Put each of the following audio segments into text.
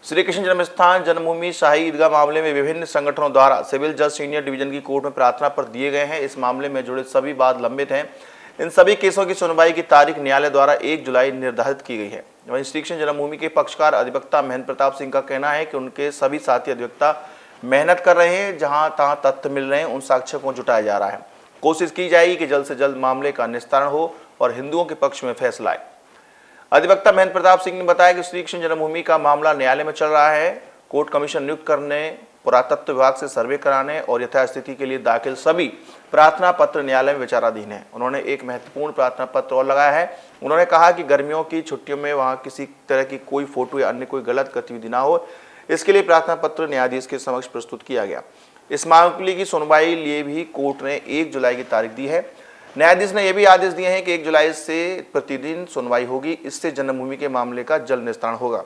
श्री कृष्ण जन्मस्थान जन्मभूमि शाही ईदगाह मामले में विभिन्न संगठनों द्वारा सिविल जज सीनियर डिवीजन की कोर्ट में प्रार्थना पत्र दिए गए हैं। इस मामले में जुड़े सभी वाद लंबित हैं। इन सभी केसों की सुनवाई की तारीख न्यायालय द्वारा 1 जुलाई निर्धारित की गई है। वहीं श्री कृष्ण जन्मभूमि के पक्षकार अधिवक्ता महेंद्र प्रताप सिंह का कहना है कि उनके सभी साथी अधिवक्ता मेहनत कर रहे हैं, जहां तहां तथ्य मिल रहे हैं उन साक्ष्यों को जुटाया जा रहा है। कोशिश की जाएगी कि जल्द से जल्द मामले का निस्तारण हो और हिंदुओं के पक्ष में फैसला आए। अधिवक्ता महेंद्र प्रताप सिंह ने बताया कि श्री कृष्ण जन्मभूमि का मामला न्यायालय में चल रहा है। कोर्ट कमीशन नियुक्त करने, पुरातत्व विभाग से सर्वे कराने और यथास्थिति के लिए दाखिल सभी प्रार्थना पत्र न्यायालय में विचाराधीन है। उन्होंने एक महत्वपूर्ण प्रार्थना पत्र और लगाया है। उन्होंने कहा कि गर्मियों की छुट्टियों में वहां किसी तरह की कोई फोटो या अन्य कोई गलत गतिविधि ना हो, इसके लिए प्रार्थना पत्र न्यायाधीश के समक्ष प्रस्तुत किया गया। इस मामले की सुनवाई लिए भी कोर्ट ने 1 जुलाई की तारीख दी है। न्यायाधीश ने यह भी आदेश दिए हैं कि 1 जुलाई से प्रतिदिन सुनवाई होगी। इससे जन्मभूमि के मामले का जल्द निस्तारण होगा।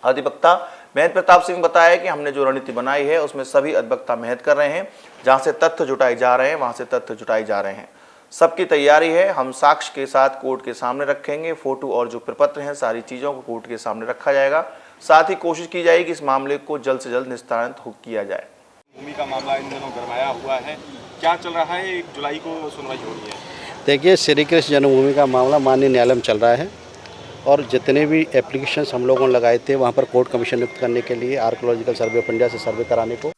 अधिवक्ता महेंद्र प्रताप सिंह बताया कि हमने जो रणनीति बनाई है उसमें सभी अधिवक्ता मेहनत कर रहे हैं। जहां से तथ्य जुटाए जा रहे हैं वहां से तथ्य जुटाए जा रहे हैं। सबकी तैयारी है। हम साक्ष्य के साथ कोर्ट के सामने रखेंगे। फोटो और जो प्रपत्र हैं सारी चीजों को कोर्ट के सामने रखा जाएगा। साथ ही कोशिश की जाएगी कि इस मामले को जल्द से जल्द निस्तारित किया जाए। भूमि का मामला इन दिनों गरमाया हुआ है, क्या चल रहा है? 1 जुलाई को सुनवाई हो रही है। देखिए, श्री कृष्ण जन्मभूमि का मामला माननीय न्यायालय में चल रहा है और जितने भी एप्लीकेशंस हम लोगों ने लगाए थे वहाँ पर कोर्ट कमीशन नियुक्त करने के लिए आर्कियोलॉजिकल सर्वे ऑफ इंडिया से सर्वे कराने को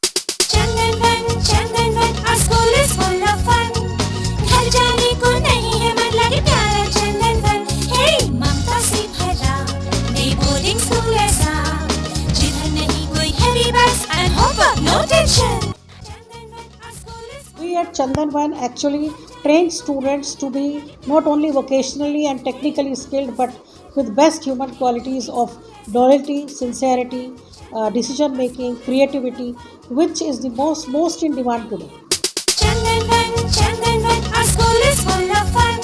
We at Chandanvan actually train students to be not only vocationally and technically skilled but with best human qualities of loyalty, sincerity, decision making, creativity, which is the most in demand today. Chandanvan, our school is full of fun.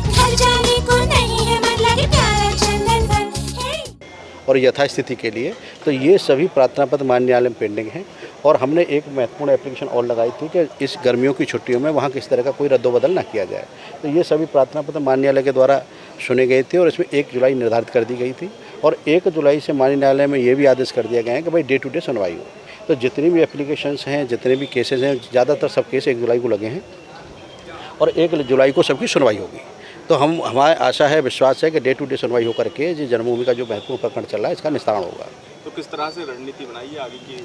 घर जाने को नहीं है मन लगे प्यारा चंदनवन। और यथास्थिति के लिए तो ये सभी प्रार्थना पत्र माननीय न्यायालय में पेंडिंग है। और हमने एक महत्वपूर्ण एप्लीकेशन और लगाई थी कि इस गर्मियों की छुट्टियों में वहाँ किस तरह का कोई रद्दोबदल ना किया जाए। तो ये सभी प्रार्थना पत्र माननीय न्यायालय के द्वारा सुने गए थे और इसमें 1 जुलाई निर्धारित कर दी गई थी। और 1 जुलाई से माननीय न्यायालय में ये भी आदेश कर दिया गया है कि भाई डे टू डे सुनवाई हो। तो जितनी भी एप्लीकेशंस हैं, जितने भी केसेज हैं, ज़्यादातर सब केस 1 जुलाई को लगे हैं और 1 जुलाई को सबकी सुनवाई होगी। तो हमारी आशा है, विश्वास है कि डे टू डे सुनवाई होकर के जो जन्मभूमि का जो महत्वपूर्ण प्रकरण चल रहा है इसका निस्तारण होगा। तो किस तरह से रणनीति बनाई है आगे की?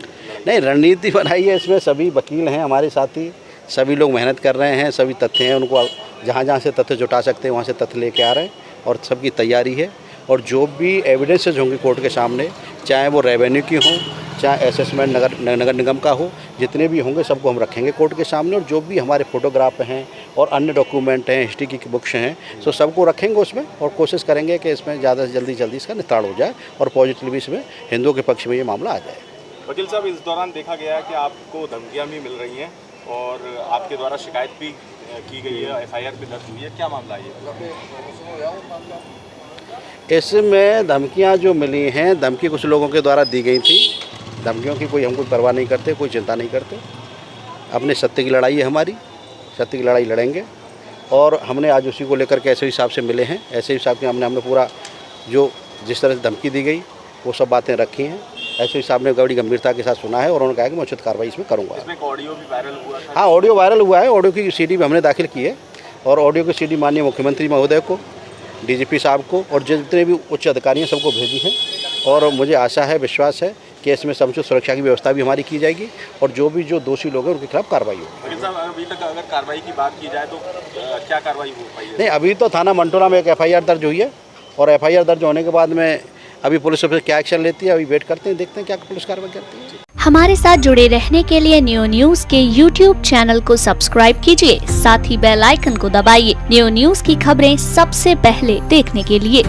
नहीं, रणनीति बनाई है, इसमें सभी वकील हैं हमारे साथी, सभी लोग मेहनत कर रहे हैं, सभी तथ्य हैं, उनको जहाँ जहाँ से तथ्य जुटा सकते हैं वहाँ से तथ्य लेके आ रहे हैं और सबकी तैयारी है। और जो भी एविडेंसेज होंगे कोर्ट के सामने, चाहे वो रेवेन्यू की हो, चाहे असेसमेंट नगर निगम का हो, जितने भी होंगे सबको हम रखेंगे कोर्ट के सामने। और जो भी हमारे फोटोग्राफ हैं और अन्य डॉक्यूमेंट हैं, हिस्ट्री की बुक्स हैं, तो सबको रखेंगे उसमें और कोशिश करेंगे कि इसमें ज़्यादा से जल्दी इसका निस्तारण हो जाए और पॉजिटिवली इसमें हिंदुओं के पक्ष में ये मामला आ जाए। वकील साहब, इस दौरान देखा गया कि आपको धमकियाँ भी मिल रही हैं और आपके द्वारा शिकायत भी की गई है, FIR भी दर्ज हुई है, क्या मामला है? इसमें धमकियां जो मिली हैं, धमकी कुछ लोगों के द्वारा दी गई थी। धमकियों की कोई हमको परवाह नहीं करते, कोई चिंता नहीं करते। अपने सत्य की लड़ाई है हमारी, सत्य की लड़ाई लड़ेंगे। और हमने आज उसी को लेकर के ऐसे हिसाब से मिले हैं, ऐसे हिसाब के हमने पूरा जो जिस तरह से धमकी दी गई वो सब बातें रखी हैं, ऐसे हिसाब ने बड़ी गंभीरता के साथ सुना है और उन्होंने कहा कि मैं उचित कार्रवाई इसमें करूँगा। इसमें ऑडियो भी वायरल हुआ था? हाँ, ऑडियो वायरल हुआ है। ऑडियो की CD भी हमने दाखिल की है और ऑडियो की CD माननीय मुख्यमंत्री महोदय को, DGP साहब को और जितने भी उच्च अधिकारी हैं सबको भेजी है। और मुझे आशा है, विश्वास है कि इसमें समुचित सुरक्षा की व्यवस्था भी हमारी की जाएगी और जो दोषी लोग हैं उनके खिलाफ कार्रवाई होगी। लेकिन साहब, अभी तक अगर कार्रवाई की बात की जाए तो क्या कार्रवाई हो पाई है? नहीं, अभी तो थाना मंटोला में एक FIR दर्ज हुई है और FIR दर्ज होने के बाद में अभी पुलिस ऑफिसर क्या एक्शन लेती है अभी वेट करते हैं, देखते हैं क्या पुलिस कार्रवाई करती है। हमारे साथ जुड़े रहने के लिए न्यू न्यूज के YouTube चैनल को सब्सक्राइब कीजिए, साथ ही बेल आइकन को दबाइए न्यू न्यूज की खबरें सबसे पहले देखने के लिए।